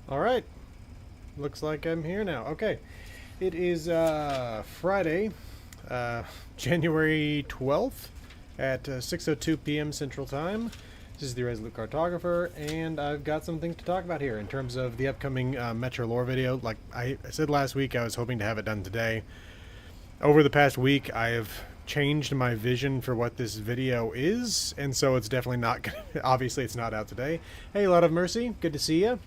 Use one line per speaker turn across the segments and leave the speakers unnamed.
All right. Looks like I'm here now. Okay. It is Friday, uh, January 12th at 6:02 p.m. Central Time. This is the Resolute Cartographer, and I've got some things to talk about here in terms of the upcoming Metro Lore video. Like I said last week, I was hoping to have it done today. Over the past week, I have changed my vision for what this video is, and so it's definitely not. Obviously, it's not out today. Hey, Lot of Mercy, good to see you.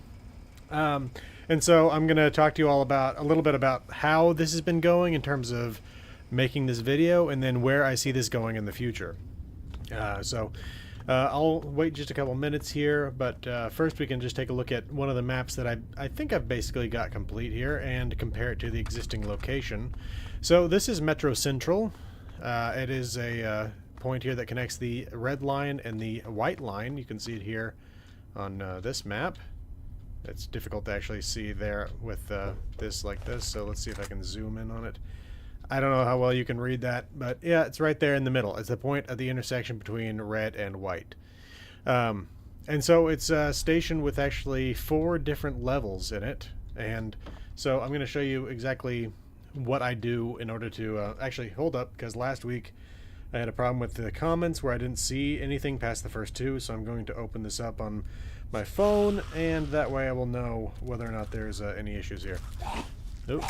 Um, and so I'm going to talk to you all about a little bit about how this has been going in terms of making this video, and then where I see this going in the future. I'll wait just a couple minutes here, but first we can just take a look at one of the maps that I think I've basically got complete here and compare it to the existing location. So this is Metro Central. It is a point here that connects the red line and the white line. You can see it here on this map. It's difficult to actually see there with this like this, so let's see if I can zoom in on it. I don't know how well you can read that, but yeah, it's right there in the middle. It's the point at the intersection between red and white. And so it's a station with actually 4 different levels in it. And so I'm going to show you exactly what I do in order to actually hold up, because last week I had a problem with the comments where I didn't see anything past the first 2, so I'm going to open this up on my phone, and that way I will know whether or not there's any issues here. Nope.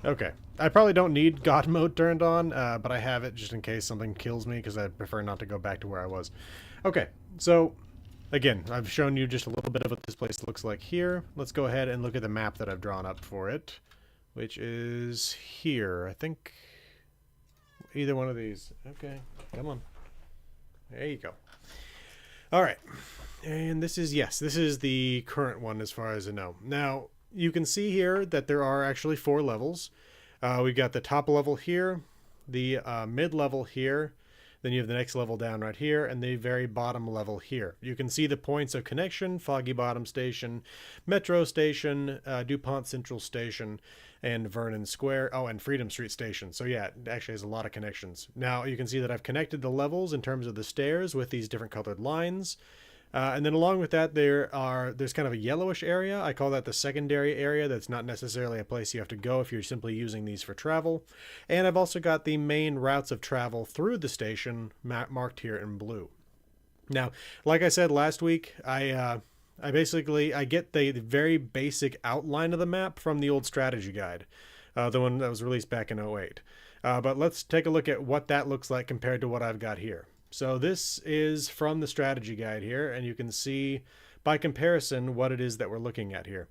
Okay. I probably don't need God mode turned on, but I have it just in case something kills me, because I prefer not to go back to where I was. Okay, so again, I've shown you just a little bit of what this place looks like here. Let's go ahead and look at the map that I've drawn up for it, which is here. I think either one of these. Okay, come on. There you go. All right. And this is, yes, this is the current one as far as I know. Now, you can see here that there are actually 4 levels. We've got the top level here, the mid level here, then you have the next level down right here, and the very bottom level here. You can see the points of connection: Foggy Bottom Station, Metro Station, DuPont Central Station, and Vernon Square. Oh, and Freedom Street Station. So yeah, it actually has a lot of connections. Now you can see that I've connected the levels in terms of the stairs with these different colored lines. And then along with that, there's kind of a yellowish area. I call that the secondary area. That's not necessarily a place you have to go if you're simply using these for travel. And I've also got the main routes of travel through the station marked here in blue. Now, like I said last week, I get the very basic outline of the map from the old strategy guide, the one that was released back in '08. But let's take a look at what that looks like compared to what I've got here. So this is from the strategy guide here, and you can see by comparison what it is that we're looking at here.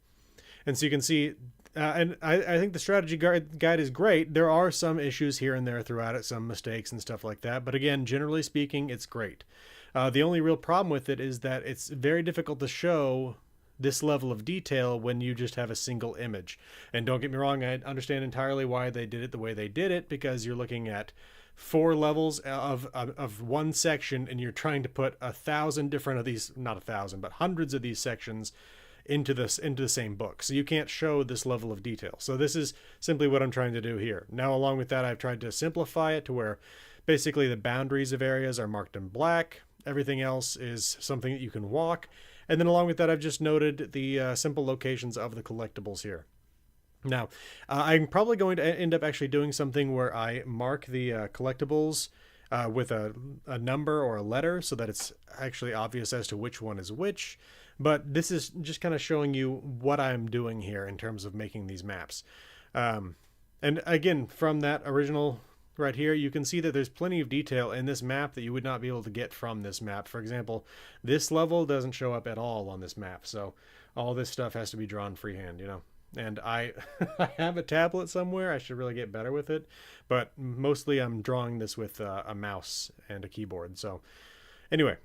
And so you can see, and I think the strategy guide is great. There are some issues here and there throughout it, some mistakes and stuff like that. But again, generally speaking, it's great. The only real problem with it is that it's very difficult to show this level of detail when you just have a single image. And don't get me wrong, I understand entirely why they did it the way they did it, because you're looking at 4 levels of one section, and you're trying to put 1,000 different of these, not 1,000, but hundreds of these sections into the same book. So you can't show this level of detail. So this is simply what I'm trying to do here. Now, along with that, I've tried to simplify it to where basically the boundaries of areas are marked in black. Everything else is something that you can walk. And then along with that, I've just noted the simple locations of the collectibles here. Now, I'm probably going to end up actually doing something where I mark the collectibles with a number or a letter so that it's actually obvious as to which one is which. But this is just kind of showing you what I'm doing here in terms of making these maps. And again, from that original right here, you can see that there's plenty of detail in this map that you would not be able to get from this map. For example, this level doesn't show up at all on this map. So all this stuff has to be drawn freehand, you know. And I have a tablet somewhere. I should really get better with it, but mostly I'm drawing this with a mouse and a keyboard. So anyway,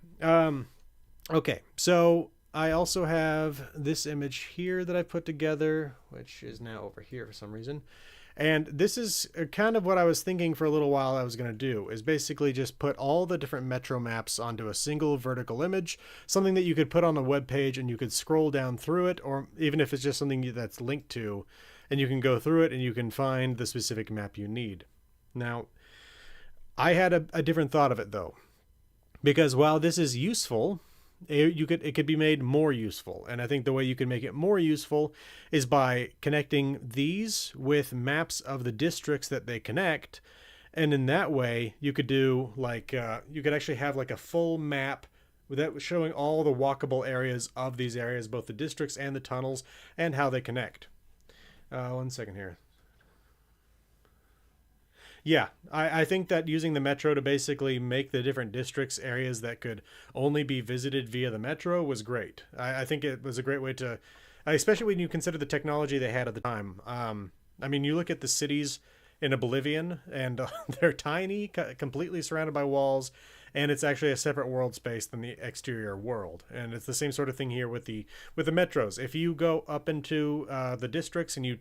okay, so I also have this image here that I put together, which is now over here for some reason. And this is kind of what I was thinking for a little while I was going to do, is basically just put all the different metro maps onto a single vertical image, something that you could put on a web page and you could scroll down through it, or even if it's just something that's linked to, and you can go through it and you can find the specific map you need. Now, I had a different thought of it though, because while this is useful, it could be made more useful. And I think the way you can make it more useful is by connecting these with maps of the districts that they connect. And in that way, you could do like you could actually have like a full map that was showing all the walkable areas of these areas, both the districts and the tunnels, and how they connect. 1 second here. Yeah, I think that using the metro to basically make the different districts areas that could only be visited via the metro was great. I think it was a great way to, especially when you consider the technology they had at the time. I mean, you look at the cities in Oblivion, and they're tiny, completely surrounded by walls, and it's actually a separate world space than the exterior world. And it's the same sort of thing here with the metros. If you go up into the districts and you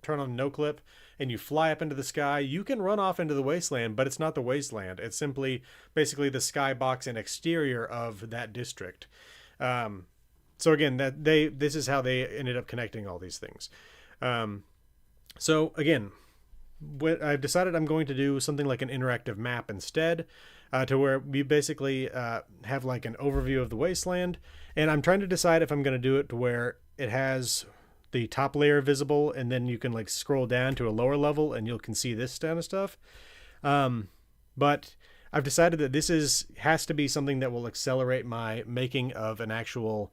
turn on no clip and you fly up into the sky, you can run off into the wasteland, but it's not the wasteland. It's simply basically the skybox and exterior of that district. So again, this is how they ended up connecting all these things. So again, I've decided I'm going to do something like an interactive map instead, to where we basically have like an overview of the wasteland, and I'm trying to decide if I'm going to do it to where it has the top layer visible, and then you can like scroll down to a lower level and you can see this kind of stuff. But I've decided that this has to be something that will accelerate my making of an actual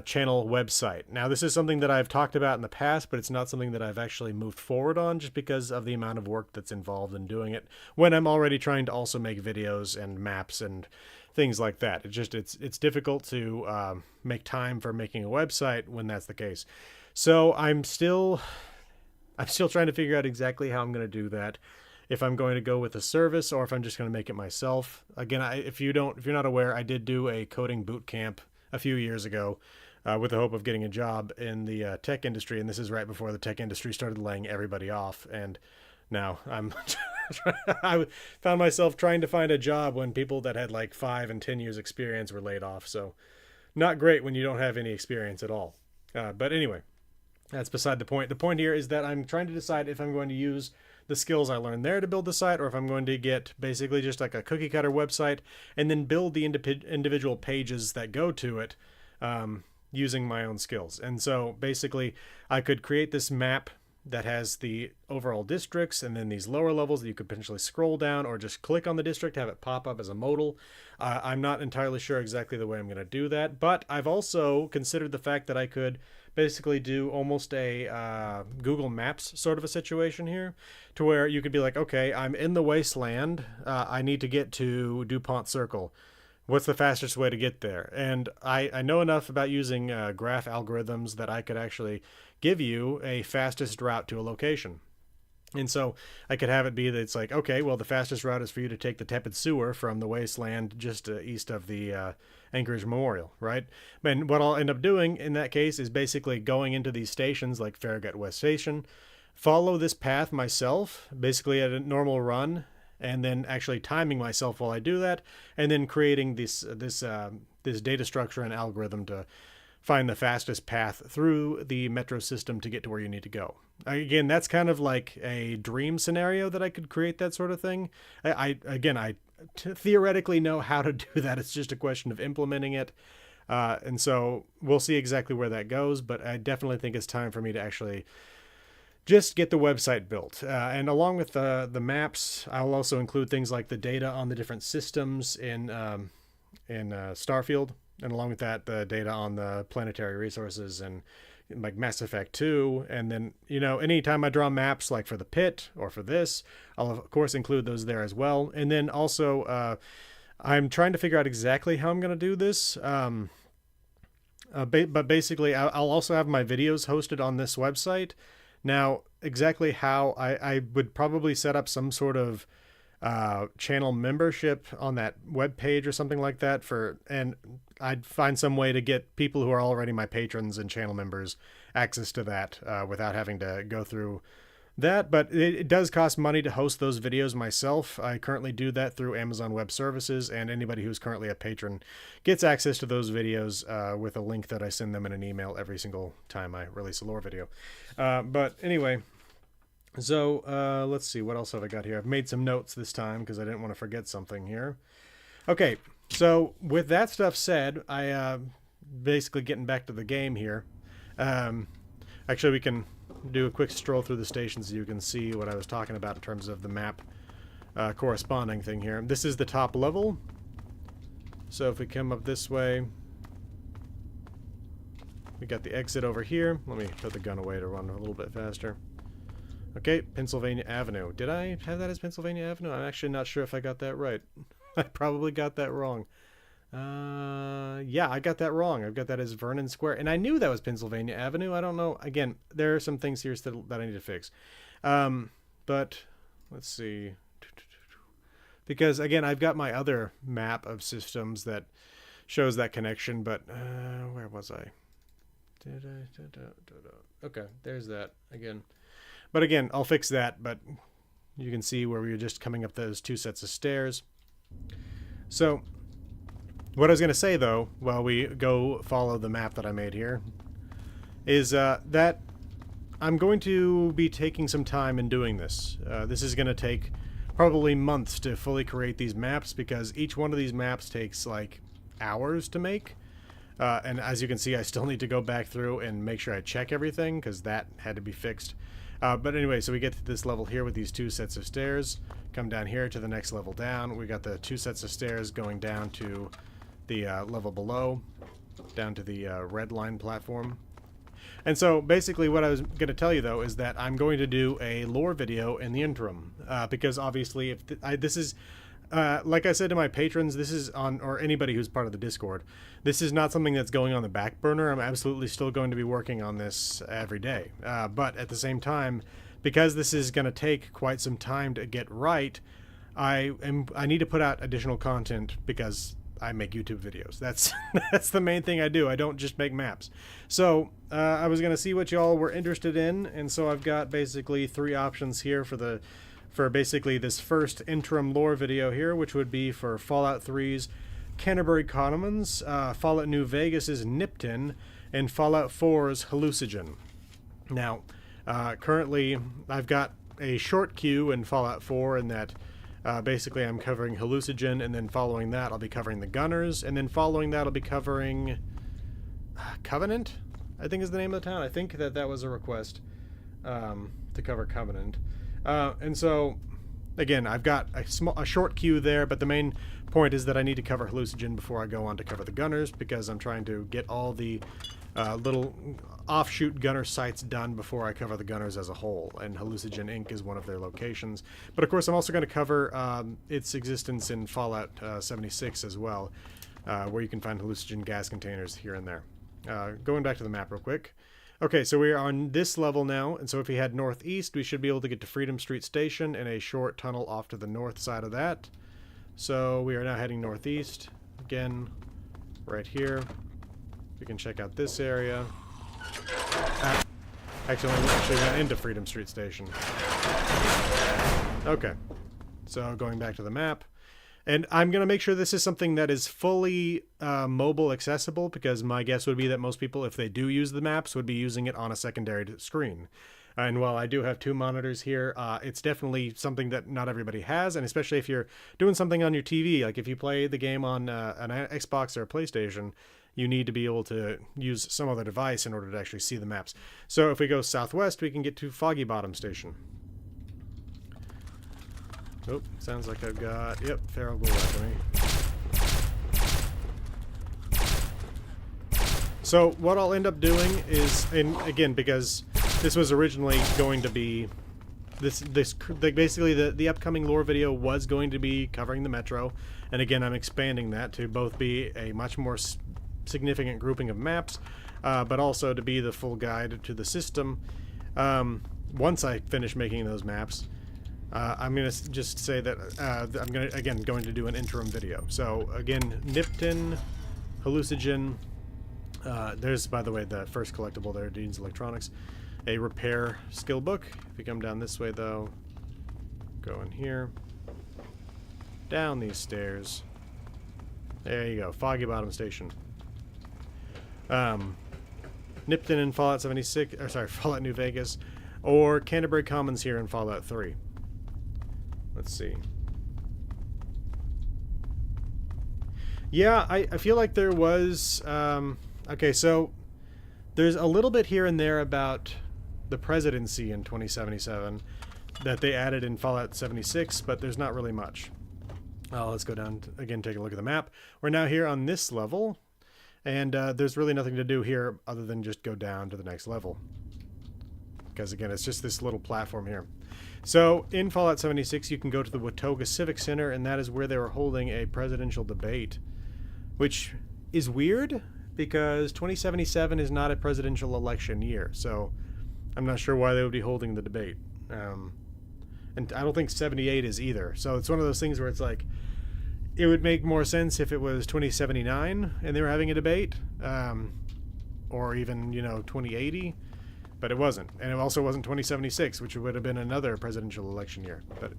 channel website. Now, this is something that I've talked about in the past, but it's not something that I've actually moved forward on just because of the amount of work that's involved in doing it when I'm already trying to also make videos and maps and things like that. It's difficult to make time for making a website when that's the case. So I'm still trying to figure out exactly how I'm going to do that. If I'm going to go with a service or if I'm just going to make it myself. Again, if you're not aware, I did do a coding boot camp a few years ago with the hope of getting a job in the tech industry, and this is right before the tech industry started laying everybody off. And now I found myself trying to find a job when people that had like 5 and 10 years experience were laid off. So not great when you don't have any experience at all. But anyway, that's beside the point. The point here is that I'm trying to decide if I'm going to use the skills I learned there to build the site, or if I'm going to get basically just like a cookie cutter website and then build the individual pages that go to it using my own skills. And so basically I could create this map that has the overall districts and then these lower levels that you could potentially scroll down or just click on the district, have it pop up as a modal. I'm not entirely sure exactly the way I'm going to do that, but I've also considered the fact that I could basically do almost a Google Maps sort of a situation here, to where you could be like, okay, I'm in the wasteland. I need to get to DuPont Circle. What's the fastest way to get there? And I know enough about using graph algorithms that I could actually give you a fastest route to a location. And so I could have it be that it's like, okay, well, the fastest route is for you to take the tepid sewer from the wasteland just east of the Anchorage Memorial, right? And what I'll end up doing in that case is basically going into these stations like Farragut West Station, follow this path myself, basically at a normal run, and then actually timing myself while I do that, and then creating this data structure and algorithm to find the fastest path through the metro system to get to where you need to go. Again, that's kind of like a dream scenario that I could create that sort of thing. I theoretically know how to do that. It's just a question of implementing it. And so we'll see exactly where that goes, but I definitely think it's time for me to actually just get the website built. And along with the maps, I'll also include things like the data on the different systems in Starfield. And along with that, the data on the planetary resources and like Mass Effect 2. And then, anytime I draw maps like for the pit or for this, I'll of course include those there as well. And then also, I'm trying to figure out exactly how I'm going to do this. But basically, I'll also have my videos hosted on this website. Now, exactly how I would probably set up some sort of channel membership on that web page or something like that and I'd find some way to get people who are already my patrons and channel members access to that without having to go through that. But it does cost money to host those videos myself. I currently do that through Amazon Web Services, and anybody who's currently a patron gets access to those videos with a link that I send them in an email every single time I release a lore video. But anyway, so let's see, what else have I got here? I've made some notes this time because I didn't want to forget something here. Okay, So with that stuff said, I basically getting back to the game here. Um, Actually, we can do a quick stroll through the station so you can see what I was talking about in terms of the map corresponding thing here. This is the top level. So if we come up this way, we got the exit over here. Let me put the gun away to run a little bit faster. Okay, Pennsylvania Avenue. Did I have that as Pennsylvania Avenue? I'm actually not sure if I got that right. I probably got that wrong. Yeah, I got that wrong. I've got that as Vernon Square. And I knew that was Pennsylvania Avenue. I don't know. Again, there are some things here still that I need to fix. But let's see. Because, again, I've got my other map of systems that shows that connection. But where was I? Okay, there's that again. But again, I'll fix that. But you can see where we were just coming up those two sets of stairs. So what I was going to say, though, while we go follow the map that I made here, is that I'm going to be taking some time in doing this. This is going to take probably months to fully create these maps, because each one of these maps takes, like, hours to make. And as you can see, I still need to go back through and make sure I check everything, because that had to be fixed. But anyway, so we get to this level here with these two sets of stairs. Come down here to the next level down. We got the two sets of stairs going down to the level below, down to the red line platform. And so basically what I was going to tell you, though, is that I'm going to do a lore video in the interim, because obviously if this is like I said to my patrons, this is on, or anybody who's part of the Discord, this is not something that's going on the back burner. I'm absolutely still going to be working on this every day. But at the same time, because this is going to take quite some time to get right, I need to put out additional content because I make YouTube videos. That's the main thing I do. I don't just make maps. So I was going to see what y'all were interested in, and so I've got basically three options here for basically this first interim lore video here, which would be for Fallout 3's Canterbury Commons, Fallout New Vegas's Nipton, and Fallout 4's Hallucinogen. Now, currently, I've got a short queue in Fallout 4 in that basically I'm covering Hallucinogen, and then following that I'll be covering the Gunners, and then following that I'll be covering Covenant, I think is the name of the town. I think that was a request to cover Covenant. And so, again, I've got a short queue there, but the main point is that I need to cover Hallucinogen before I go on to cover the Gunners, because I'm trying to get all the little offshoot Gunner sites done before I cover the Gunners as a whole, and Hallucinogen Inc. is one of their locations. But of course, I'm also going to cover its existence in Fallout 76 as well, where you can find hallucinogen gas containers here and there. Going back to the map real quick. Okay, so we are on this level now, and so if we head northeast, we should be able to get to Freedom Street Station and a short tunnel off to the north side of that. So we are now heading northeast. Again, right here. We can check out this area. Actually went into Freedom Street Station. Okay, so going back to the map. And I'm going to make sure this is something that is fully mobile accessible, because my guess would be that most people, if they do use the maps, would be using it on a secondary screen. And while I do have two monitors here, it's definitely something that not everybody has, and especially if you're doing something on your TV, like if you play the game on an Xbox or a PlayStation, you need to be able to use some other device in order to actually see the maps. So if we go southwest, we can get to Foggy Bottom Station. Oh, sounds like I've got, yep, Feral Ghoul after me. So what I'll end up doing is, and again, because this was originally going to be, basically the upcoming lore video was going to be covering the Metro, and again, I'm expanding that to both be a much more significant grouping of maps, but also to be the full guide to the system. Once I finish making those maps, I'm going to just say that I'm going to do an interim video. So again, Nipton, Hallucinogen. There's, by the way, the first collectible there, Dean's Electronics. A repair skill book. If you come down this way, though, go in here, down these stairs. There you go, Foggy Bottom Station. Nipton in Fallout 76, or sorry, Fallout New Vegas, or Canterbury Commons here in Fallout 3. Let's see. Yeah, I feel like there was. Okay, so there's a little bit here and there about the presidency in 2077 that they added in Fallout 76, but there's not really much. Let's go down again, take a look at the map. We're now here on this level, and there's really nothing to do here other than just go down to the next level. Because again, it's just this little platform here. So in Fallout 76, you can go to the Watoga Civic Center, and that is where they were holding a presidential debate, which is weird because 2077 is not a presidential election year. So I'm not sure why they would be holding the debate. And I don't think 78 is either. So it's one of those things where it's like, it would make more sense if it was 2079 and they were having a debate, or even, 2080. But it wasn't. And it also wasn't 2076, which would have been another presidential election year. But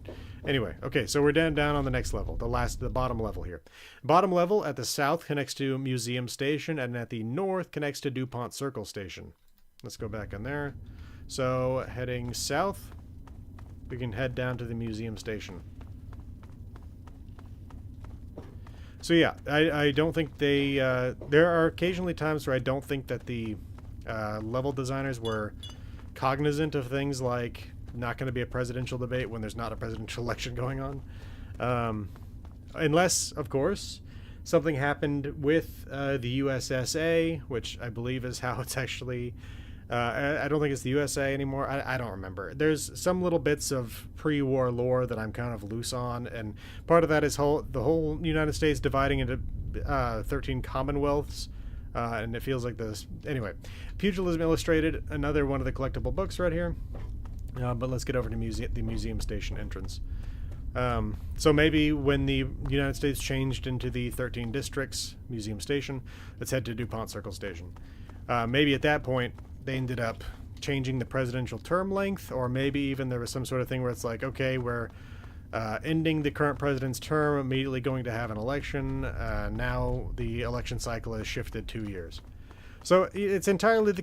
anyway, okay, so we're down on the next level, the bottom level here. Bottom level at the south connects to Museum Station, and at the north connects to DuPont Circle Station. Let's go back on there. So heading south, we can head down to the Museum Station. So yeah, I don't think they... there are occasionally times where I don't think that the level designers were cognizant of things like not going to be a presidential debate when there's not a presidential election going on. Unless, of course, something happened with the USSA, which I believe is how it's actually... I don't think it's the USA anymore. I don't remember. There's some little bits of pre-war lore that I'm kind of loose on, and part of that is the whole United States dividing into 13 commonwealths. And it feels like this. Anyway, Pugilism Illustrated, another one of the collectible books right here. But let's get over to the Museum Station entrance. So maybe when the United States changed into the 13 districts, Museum Station, let's head to DuPont Circle Station. Maybe at that point, they ended up changing the presidential term length, or maybe even there was some sort of thing where it's like, okay, we're ending the current president's term, immediately going to have an election. Now the election cycle has shifted 2 years. So it's entirely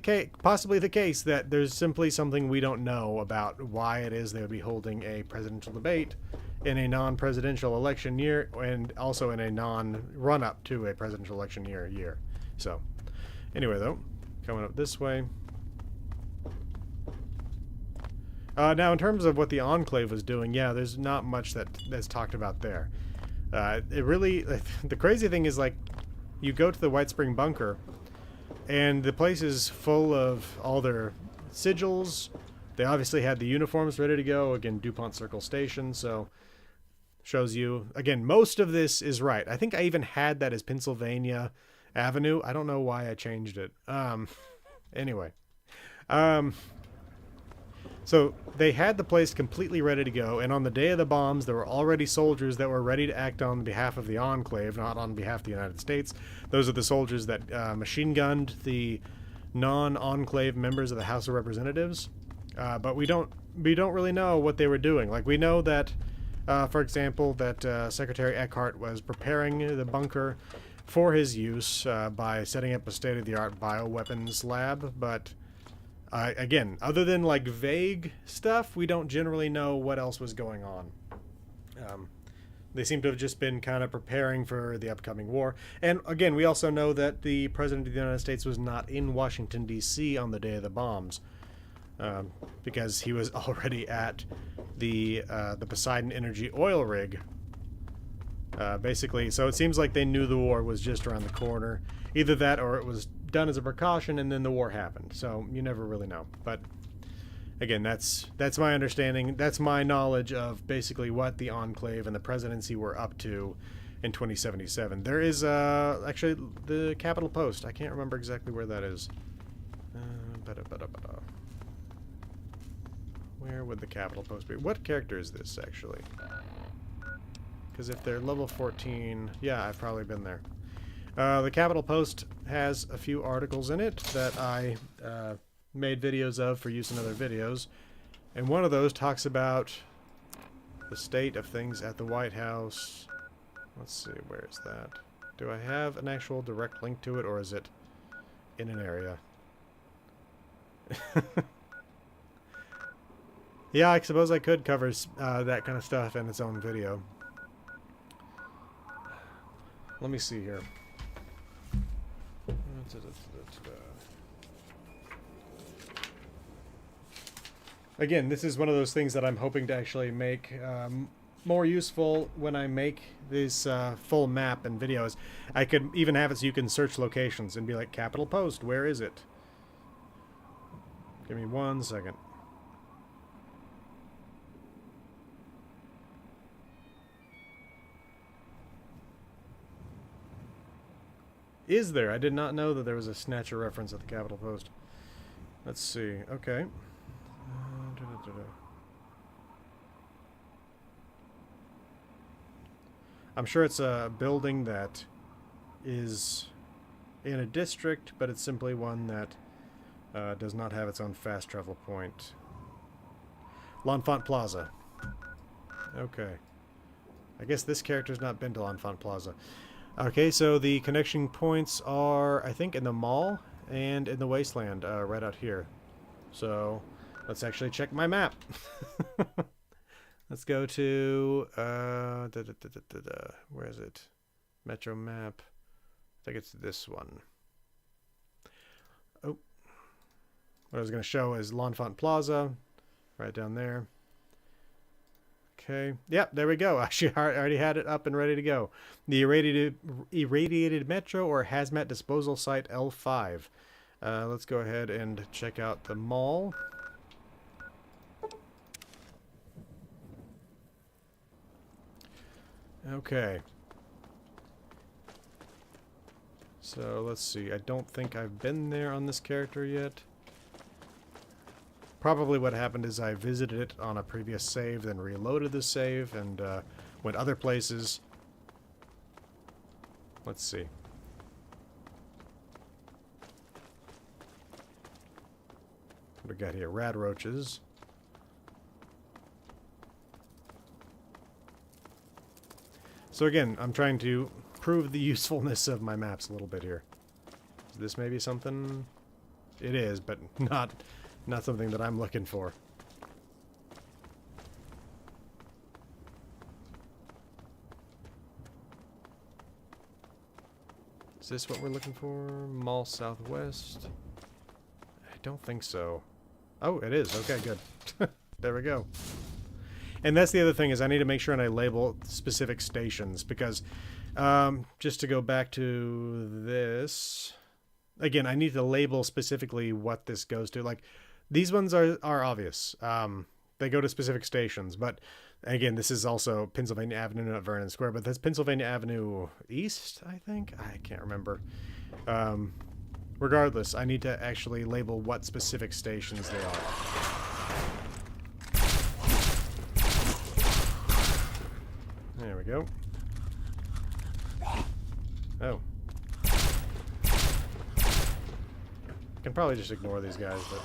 possibly the case that there's simply something we don't know about why it is they would be holding a presidential debate in a non-presidential election year, and also in a non-run-up to a presidential election year. So anyway, though, coming up this way. Now, in terms of what the Enclave was doing, yeah, there's not much that's talked about there. It really... The crazy thing is, like, you go to the White Spring Bunker, and the place is full of all their sigils. They obviously had the uniforms ready to go. Again, DuPont Circle Station, so... Shows you... Again, most of this is right. I think I even had that as Pennsylvania Avenue. I don't know why I changed it. Anyway. So they had the place completely ready to go, and on the day of the bombs, there were already soldiers that were ready to act on behalf of the Enclave, not on behalf of the United States. Those are the soldiers that machine gunned the non-Enclave members of the House of Representatives. But we don't really know what they were doing. Like, we know that, for example, that Secretary Eckhart was preparing the bunker for his use by setting up a state-of-the-art bioweapons lab, but... again, other than like vague stuff, we don't generally know what else was going on. They seem to have just been kind of preparing for the upcoming war. And again, we also know that the President of the United States was not in Washington, D.C. on the day of the bombs, because he was already at the Poseidon Energy oil rig. Basically, so it seems like they knew the war was just around the corner. Either that, or it was done as a precaution and then the war happened. So you never really know. But again, that's my understanding. That's my knowledge of basically what the Enclave and the presidency were up to in 2077. There is actually the Capitol Post. I can't remember exactly where that is. Where would the Capitol Post be? What character is this actually? Because if they're level 14, yeah, I've probably been there. The Capitol Post has a few articles in it that I made videos of for use in other videos. And one of those talks about the state of things at the White House. Let's see, where is that? Do I have an actual direct link to it, or is it in an area? Yeah, I suppose I could cover that kind of stuff in its own video. let me see here. Again, this is one of those things that I'm hoping to actually make more useful when I make this full map and videos. I could even have it so you can search locations and be like, Capital Post, where is it? Give me 1 second. Is there? I did not know that there was a Snatcher reference at the Capital Post. Let's see. Okay. I'm sure it's a building that is in a district, but it's simply one that does not have its own fast travel point. L'Enfant Plaza. Okay. I guess this character's not been to L'Enfant Plaza. Okay, so the connection points are, I think, in the mall and in the wasteland, right out here. So, let's actually check my map. Let's go to, where is it? Metro map. I think it's this one. Oh. What I was going to show is L'Enfant Plaza, right down there. Okay. Yep, there we go. Actually, I already had it up and ready to go. The irradiated metro or hazmat disposal site L5. Let's go ahead and check out the mall. Okay. So, let's see. I don't think I've been there on this character yet. Probably what happened is I visited it on a previous save, then reloaded the save, and went other places. Let's see. What do we got here? Rad roaches. So again, I'm trying to prove the usefulness of my maps a little bit here. Is this maybe something? It is, but not something that I'm looking for. Is this what we're looking for? Mall Southwest? I don't think so. Oh, it is. Okay, good. There we go. And that's the other thing, is I need to make sure and I label specific stations, because just to go back to this, again, I need to label specifically what this goes to. Like, these ones are obvious. They go to specific stations, but again, this is also Pennsylvania Avenue, not Vernon Square, but that's Pennsylvania Avenue East, I think? I can't remember. Regardless, I need to actually label what specific stations they are. There we go. Oh. I can probably just ignore these guys, but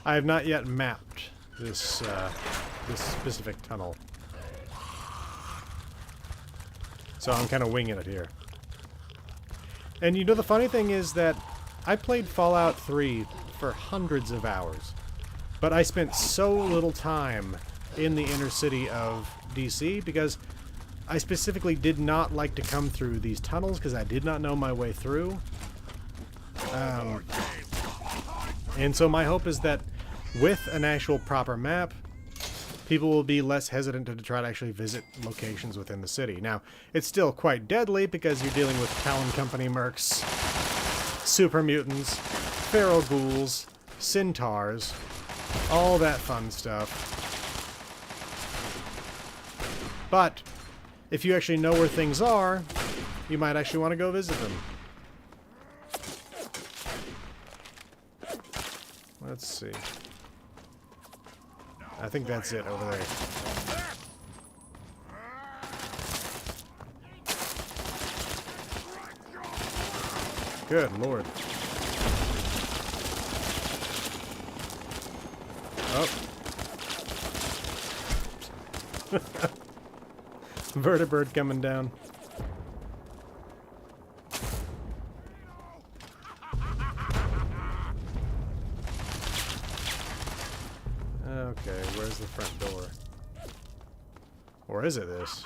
I have not yet mapped this this specific tunnel, so I'm kind of winging it here. And you know, the funny thing is that I played Fallout 3 for hundreds of hours, but I spent so little time in the inner city of DC because I specifically did not like to come through these tunnels because I did not know my way through. And so my hope is that with an actual proper map, people will be less hesitant to try to actually visit locations within the city. Now, it's still quite deadly because you're dealing with Talon Company mercs, super mutants, feral ghouls, centaurs, all that fun stuff. But if you actually know where things are, you might actually want to go visit them. Let's see. I think that's it over there. Good lord. Oh. Vertibird coming down. Okay, where's the front door? Or is it this?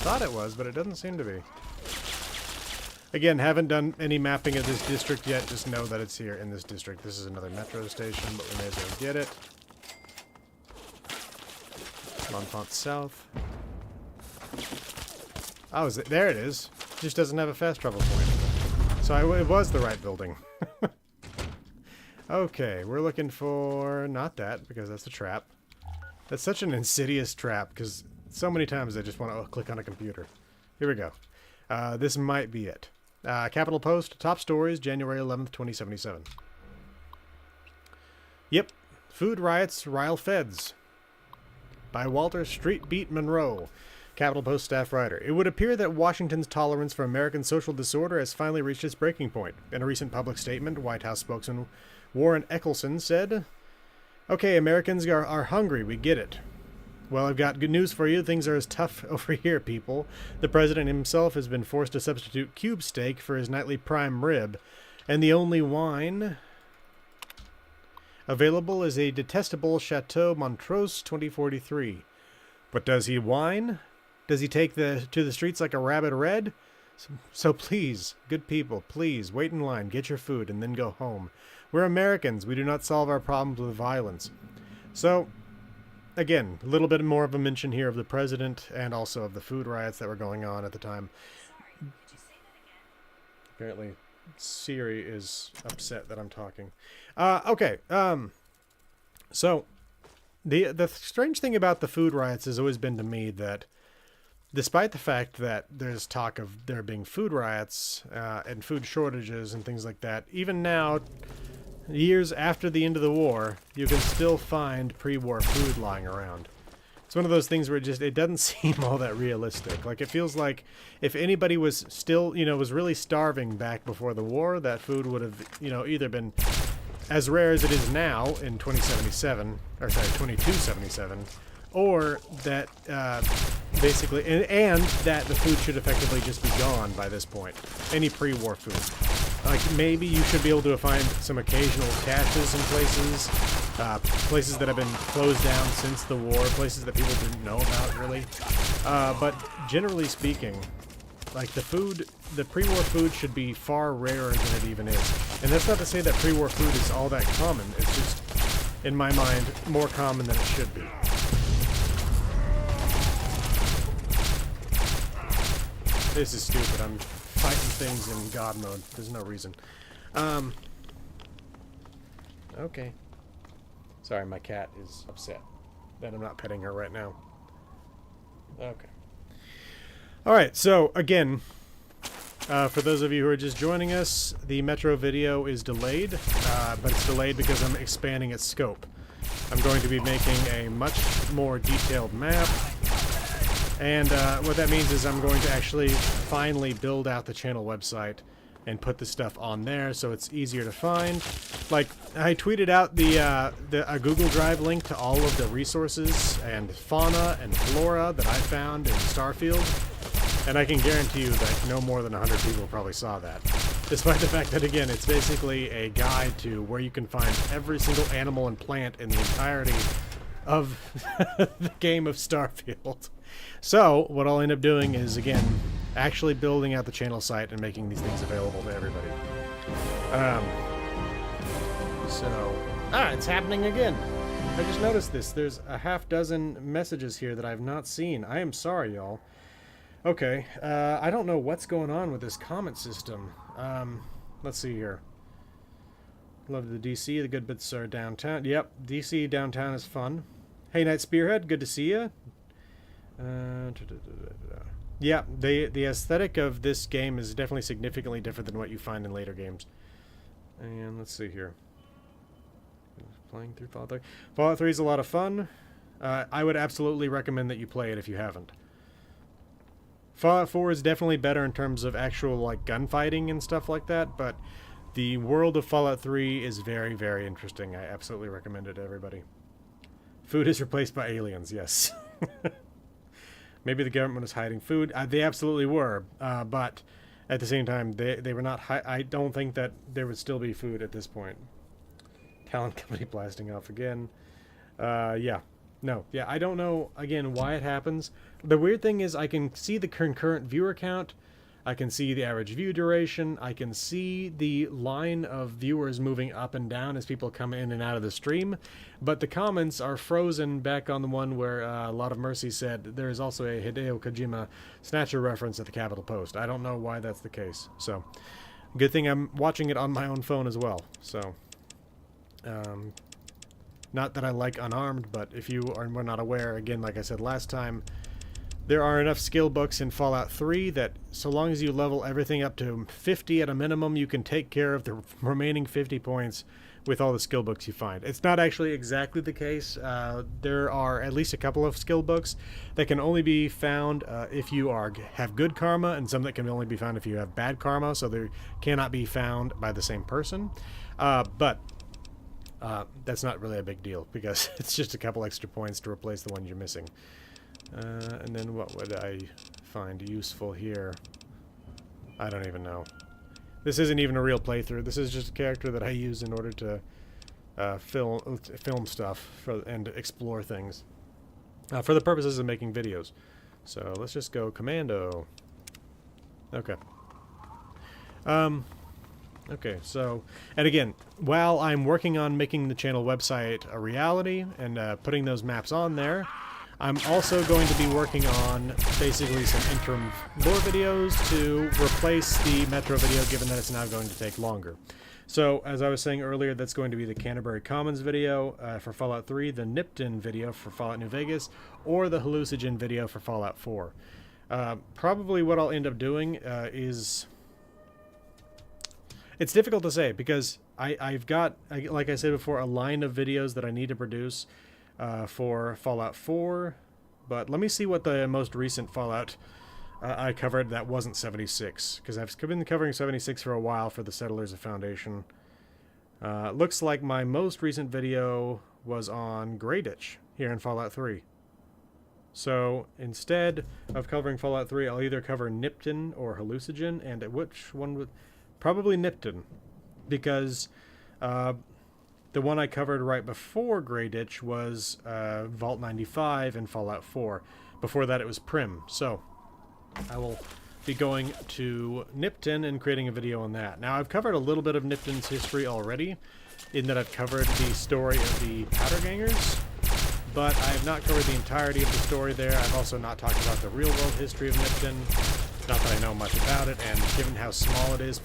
Thought it was, but it doesn't seem to be. Again, haven't done any mapping of this district yet. Just know that it's here in this district. This is another metro station, but we may as well get it. L'Enfant South. Oh, is it? There it is. Just doesn't have a fast travel point. So it was the right building. Okay, we're looking for... not that, because that's a trap. That's such an insidious trap, because so many times I just want to click on a computer. Here we go. This might be it. Capitol Post, top stories, January 11th, 2077. Yep. Food riots rile feds. By Walter Street Beat Monroe, Capitol Post staff writer. It would appear that Washington's tolerance for American social disorder has finally reached its breaking point. In a recent public statement, White House spokesman Warren Eccleston said, "Okay, Americans are hungry, we get it. Well, I've got good news for you. Things are as tough over here, people. The president himself has been forced to substitute cube steak for his nightly prime rib, and the only wine available is a detestable Chateau Montrose 2043. But does he whine? Does he take to the streets like a rabid red? So please, good people, please, wait in line, get your food, and then go home. We're Americans. We do not solve our problems with violence." So, again, a little bit more of a mention here of the president and also of the food riots that were going on at the time. Apparently, Siri is upset that I'm talking. Okay, so the strange thing about the food riots has always been to me that despite the fact that there's talk of there being food riots and food shortages and things like that, even now, years after the end of the war, you can still find pre-war food lying around. It's one of those things where it doesn't seem all that realistic. Like, it feels like if anybody was still, was really starving back before the war, that food would have, either been as rare as it is now in 2077, or sorry, 2277, or that basically, and that the food should effectively just be gone by this point. Any pre-war food. Like, maybe you should be able to find some occasional caches in places, places that have been closed down since the war, places that people didn't know about, really. But generally speaking, like, the pre-war food should be far rarer than it even is. And that's not to say that pre-war food is all that common. It's just, in my mind, more common than it should be. This is stupid. I'm fighting things in God mode. There's no reason. Okay. Sorry, my cat is upset that I'm not petting her right now. Okay. Alright, so, again, for those of you who are just joining us, the Metro video is delayed, but it's delayed because I'm expanding its scope. I'm going to be making a much more detailed map, and what that means is I'm going to actually finally build out the channel website and put the stuff on there so it's easier to find. Like, I tweeted out a Google Drive link to all of the resources and fauna and flora that I found in Starfield, and I can guarantee you that no more than 100 people probably saw that. Despite the fact that, again, it's basically a guide to where you can find every single animal and plant in the entirety of the game of Starfield. So, what I'll end up doing is, again, actually building out the channel site and making these things available to everybody. It's happening again. I just noticed this. There's a half dozen messages here that I've not seen. I am sorry, y'all. Okay, I don't know what's going on with this comment system. Let's see here. Love the DC. The good bits are downtown. Yep, DC downtown is fun. Hey, Night Spearhead, good to see you. Yeah, the aesthetic of this game is definitely significantly different than what you find in later games. And let's see here. Playing through Fallout 3. Fallout 3 is a lot of fun. I would absolutely recommend that you play it if you haven't. Fallout 4 is definitely better in terms of actual, like, gunfighting and stuff like that, but the world of Fallout 3 is very, very interesting. I absolutely recommend it to everybody. Food is replaced by aliens, yes. Maybe the government was hiding food. They absolutely were, but at the same time, they were not. I don't think that there would still be food at this point. Talent Company blasting off again. Yeah. No, yeah, I don't know, again, why it happens. The weird thing is I can see the concurrent viewer count, I can see the average view duration, I can see the line of viewers moving up and down as people come in and out of the stream, but the comments are frozen back on the one where a lot of Mercy said there is also a Hideo Kojima Snatcher reference at the Capitol Post. I don't know why that's the case, so good thing I'm watching it on my own phone as well, so... not that I like Unarmed, but if you were not aware, again, like I said last time, there are enough skill books in Fallout 3 that so long as you level everything up to 50 at a minimum, you can take care of the remaining 50 points with all the skill books you find. It's not actually exactly the case. There are at least a couple of skill books that can only be found if you have good karma, and some that can only be found if you have bad karma, so they cannot be found by the same person. But that's not really a big deal, because it's just a couple extra points to replace the one you're missing. And then what would I find useful here? I don't even know. This isn't even a real playthrough. This is just a character that I use in order to film stuff and explore things. For the purposes of making videos. So let's just go Commando. Okay. Okay, so, and again, while I'm working on making the channel website a reality and putting those maps on there, I'm also going to be working on basically some interim lore videos to replace the Metro video, given that it's now going to take longer. So, as I was saying earlier, that's going to be the Canterbury Commons video for Fallout 3, the Nipton video for Fallout New Vegas, or the Hallucinogen video for Fallout 4. Probably what I'll end up doing is... It's difficult to say, because I've got, like I said before, a line of videos that I need to produce for Fallout 4, but let me see what the most recent Fallout I covered that wasn't 76, because I've been covering 76 for a while for the Settlers of Foundation. Looks like my most recent video was on Greyditch here in Fallout 3. So instead of covering Fallout 3, I'll either cover Nipton or Hallucinogen, and which one would... Probably Nipton, because the one I covered right before Greyditch was Vault 95 and Fallout 4. Before that it was Prim. So I will be going to Nipton and creating a video on that. Now I've covered a little bit of Nipton's history already, in that I've covered the story of the Powdergangers, but I have not covered the entirety of the story there. I've also not talked about the real-world history of Nipton. Not that I know much about it, and given how small it is,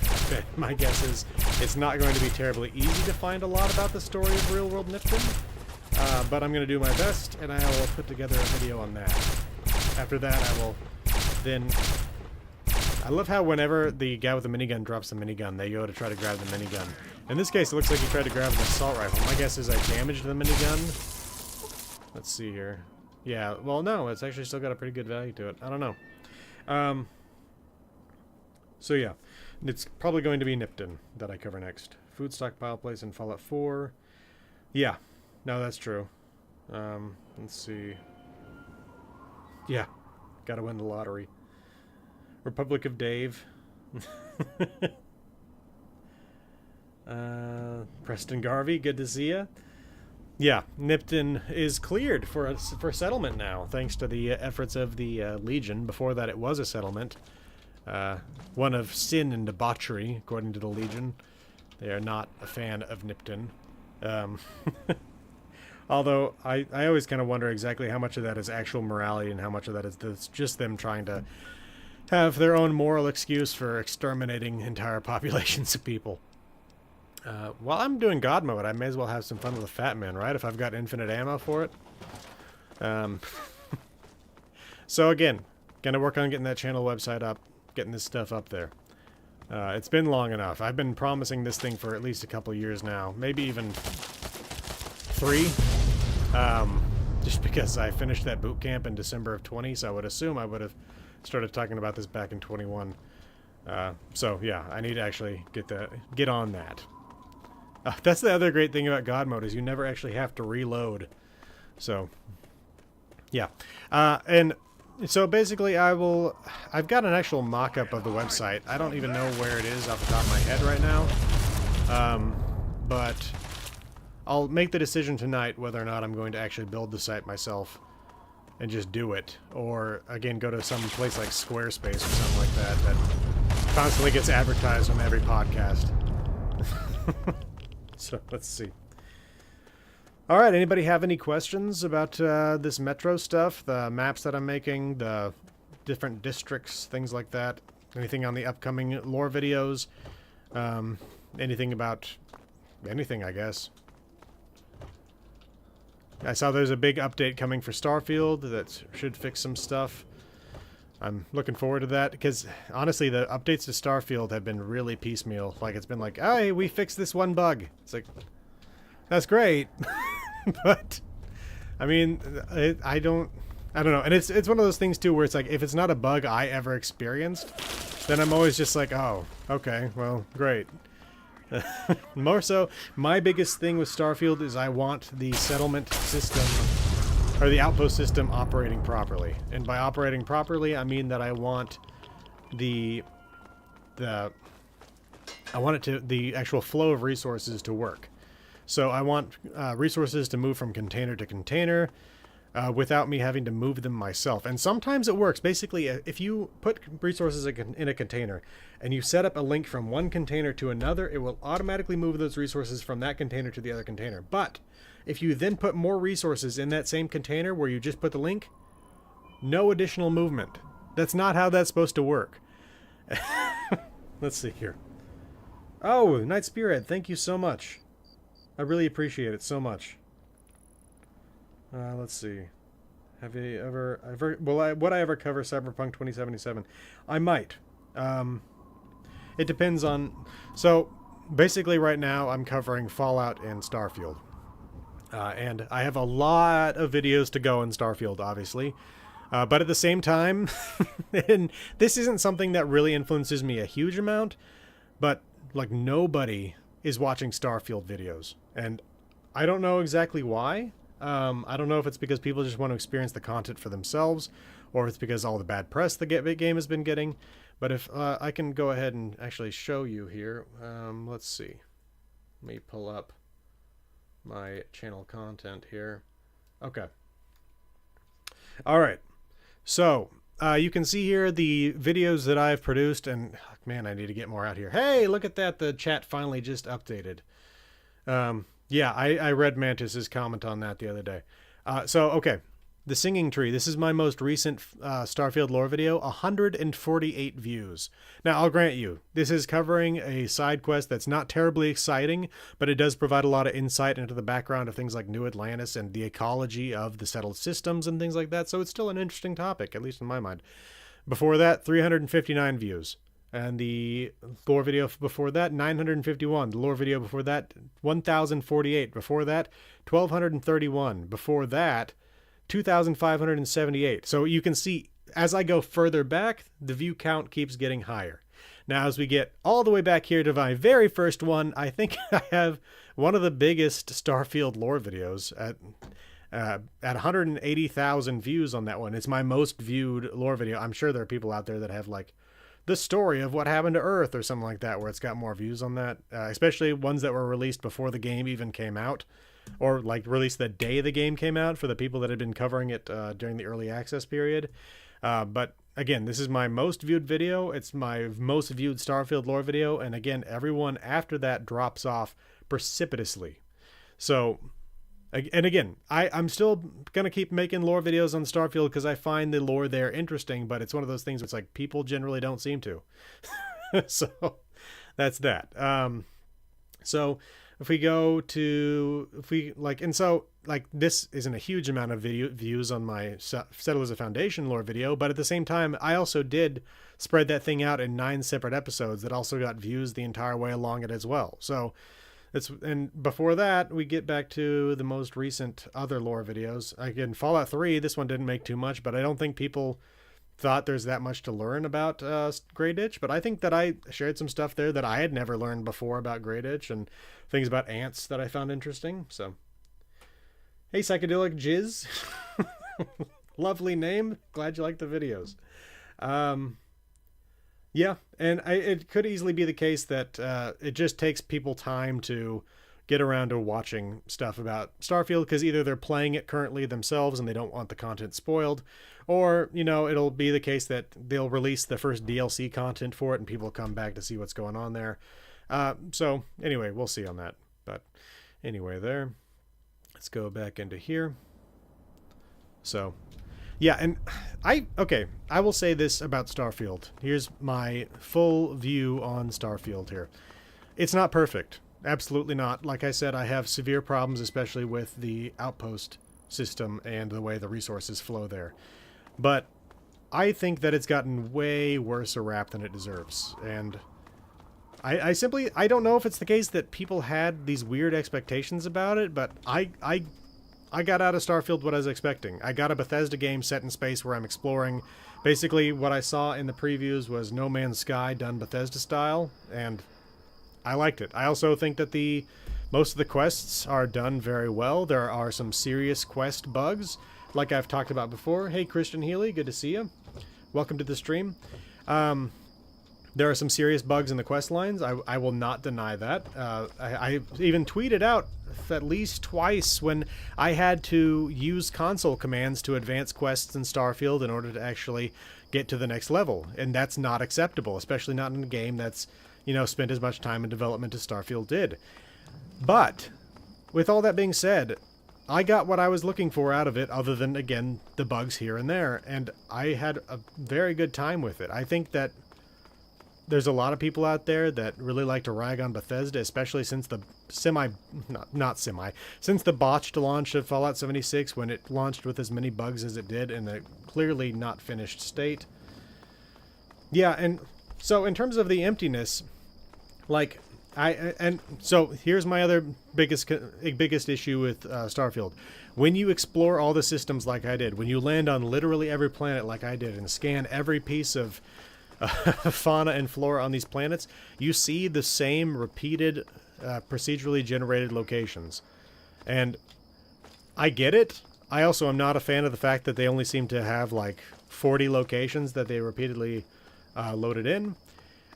my guess is it's not going to be terribly easy to find a lot about the story of real-world Nipton. But I'm going to do my best, and I will put together a video on that. After that, I will then... I love how whenever the guy with the minigun drops the minigun, they go to try to grab the minigun. In this case, it looks like he tried to grab an assault rifle. My guess is I damaged the minigun. Let's see here. Yeah, well, no, it's actually still got a pretty good value to it. I don't know. So yeah, it's probably going to be Nipton that I cover next. Food stockpile place in Fallout 4. Yeah, no, that's true. Let's see. Yeah, gotta win the lottery. Republic of Dave. Preston Garvey, good to see ya. Yeah, Nipton is cleared for settlement now, thanks to the efforts of the Legion. Before that, it was a settlement. One of sin and debauchery, according to the Legion. They are not a fan of Nipton. Although, I always kind of wonder exactly how much of that is actual morality and how much of that is just them trying to have their own moral excuse for exterminating entire populations of people. While I'm doing God mode, I may as well have some fun with the Fat Man, right? If I've got infinite ammo for it. So again, gonna work on getting that channel website up, getting this stuff up there. It's been long enough. I've been promising this thing for at least a couple years now, maybe even 3. Just because I finished that boot camp in December of 20, so I would assume I would have started talking about this back in 21. So yeah, I need to actually get on that. That's the other great thing about God mode, is you never actually have to reload. So yeah, and so basically I've got an actual mock-up of the website. I don't even know where it is off the top of my head right now, but I'll make the decision tonight whether or not I'm going to actually build the site myself and just do it, or again go to some place like Squarespace or something like that that constantly gets advertised on every podcast. So let's see. All right, anybody have any questions about this Metro stuff, the maps that I'm making, the different districts, things like that? Anything on the upcoming lore videos? Anything about anything, I guess. I saw there's a big update coming for Starfield that should fix some stuff. I'm looking forward to that, because honestly, the updates to Starfield have been really piecemeal. Like, it's been like, hey, we fixed this one bug. It's like, that's great. But, I mean, I don't know. And it's one of those things, too, where it's like, if it's not a bug I ever experienced, then I'm always just like, oh, okay, well, great. More so, my biggest thing with Starfield is I want the settlement system, or the outpost system, operating properly. And by operating properly, I mean that I want the actual flow of resources to work. So I want resources to move from container to container without me having to move them myself. And sometimes it works. Basically, if you put resources in a container and you set up a link from one container to another, it will automatically move those resources from that container to the other container. But if you then put more resources in that same container where you just put the link, no additional movement. That's not how that's supposed to work. Let's see here. Oh, Night Spearhead, thank you so much. I really appreciate it so much. Let's see. Have you ever... would I ever cover Cyberpunk 2077? I might. It depends on... So, basically right now I'm covering Fallout and Starfield. And I have a lot of videos to go in Starfield, obviously. But at the same time, and this isn't something that really influences me a huge amount, but, like, nobody is watching Starfield videos. And I don't know exactly why. I don't know if it's because people just want to experience the content for themselves, or if it's because all the bad press the game has been getting. But if I can go ahead and actually show you here. Let's see. Let me pull up my channel content here. Okay. All right. So you can see here the videos that I've produced, and man, I need to get more out here. Hey, look at that. The chat finally just updated. Yeah, I read Mantis's comment on that the other day. Okay. The Singing Tree. This is my most recent Starfield lore video. 148 views. Now, I'll grant you, this is covering a side quest that's not terribly exciting, but it does provide a lot of insight into the background of things like New Atlantis and the ecology of the settled systems and things like that. So it's still an interesting topic, at least in my mind. Before that, 359 views. And the lore video before that, 951. The lore video before that, 1,048. Before that, 1,231. Before that, 2,578. So you can see, as I go further back, the view count keeps getting higher. Now, as we get all the way back here to my very first one, I think I have one of the biggest Starfield lore videos at 180,000 views on that one. It's my most viewed lore video. I'm sure there are people out there that have, like, the story of what happened to Earth or something like that, where it's got more views on that, especially ones that were released before the game even came out, or like released the day the game came out for the people that had been covering it during the early access period. But again, this is my most viewed video. It's my most viewed Starfield lore video. And again, everyone after that drops off precipitously. So, and again, I'm still going to keep making lore videos on Starfield because I find the lore there interesting, but it's one of those things where it's like people generally don't seem to. So that's that. So if we go to, this isn't a huge amount of views on my Settlers of Foundation lore video, but at the same time, I also did spread that thing out in 9 separate episodes that also got views the entire way along it as well. So and before that, we get back to the most recent other lore videos. Again, Fallout 3, this one didn't make too much, but I don't think people thought there's that much to learn about Grey Ditch. But I think that I shared some stuff there that I had never learned before about Grey Ditch, and things about ants that I found interesting. So, hey, Psychedelic Jizz. Lovely name. Glad you like the videos. Yeah, and it could easily be the case that it just takes people time to get around to watching stuff about Starfield, because either they're playing it currently themselves and they don't want the content spoiled, or, you know, it'll be the case that they'll release the first DLC content for it and people will come back to see what's going on there. So anyway, we'll see on that. But anyway, there. Let's go back into here. So, yeah, and I will say this about Starfield. Here's my full view on Starfield here. It's not perfect. Absolutely not. Like I said, I have severe problems, especially with the outpost system and the way the resources flow there. But I think that it's gotten way worse a rap than it deserves. And I simply don't know if it's the case that people had these weird expectations about it, but I got out of Starfield what I was expecting. I got a Bethesda game set in space where I'm exploring. Basically, what I saw in the previews was No Man's Sky done Bethesda style, and I liked it. I also think that most of the quests are done very well. There are some serious quest bugs, like I've talked about before. Hey, Christian Healy, good to see you. Welcome to the stream. There are some serious bugs in the quest lines. I will not deny that. I even tweeted out at least twice when I had to use console commands to advance quests in Starfield in order to actually get to the next level. And that's not acceptable, especially not in a game that's, you know, spent as much time in development as Starfield did. But with all that being said, I got what I was looking for out of it, other than, again, the bugs here and there. And I had a very good time with it. I think that there's a lot of people out there that really like to rag on Bethesda, especially since the since the botched launch of Fallout 76, when it launched with as many bugs as it did in a clearly not finished state. Yeah, and so in terms of the emptiness, like, so here's my other biggest issue with Starfield. When you explore all the systems like I did, when you land on literally every planet like I did and scan every piece of fauna and flora on these planets, you see the same repeated procedurally generated locations. And I get it. I also am not a fan of the fact that they only seem to have like 40 locations that they repeatedly loaded in.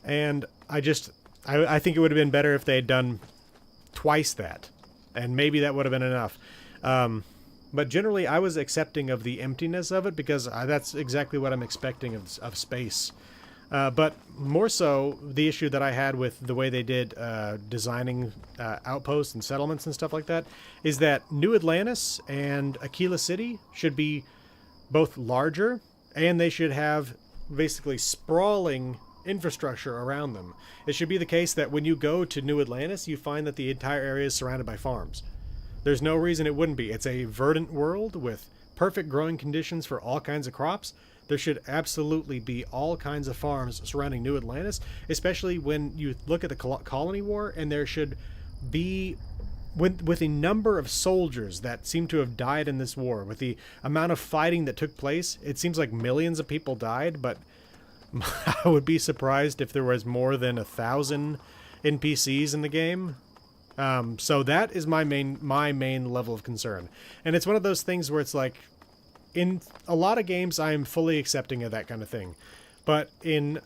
And I think it would have been better if they had done twice that. And maybe that would have been enough. But generally, I was accepting of the emptiness of it because that's exactly what I'm expecting of space. But more so, the issue that I had with the way they did designing outposts and settlements and stuff like that is that New Atlantis and Aquila City should be both larger, and they should have basically sprawling infrastructure around them. It should be the case that when you go to New Atlantis, you find that the entire area is surrounded by farms. There's no reason it wouldn't be. It's a verdant world with perfect growing conditions for all kinds of crops. There should absolutely be all kinds of farms surrounding New Atlantis, especially when you look at the Colony War, and there should be, with the number of soldiers that seem to have died in this war, with the amount of fighting that took place, it seems like millions of people died, but I would be surprised if there was more than 1,000 NPCs in the game. So that is my main level of concern. And it's one of those things where it's like, in a lot of games, I am fully accepting of that kind of thing. But in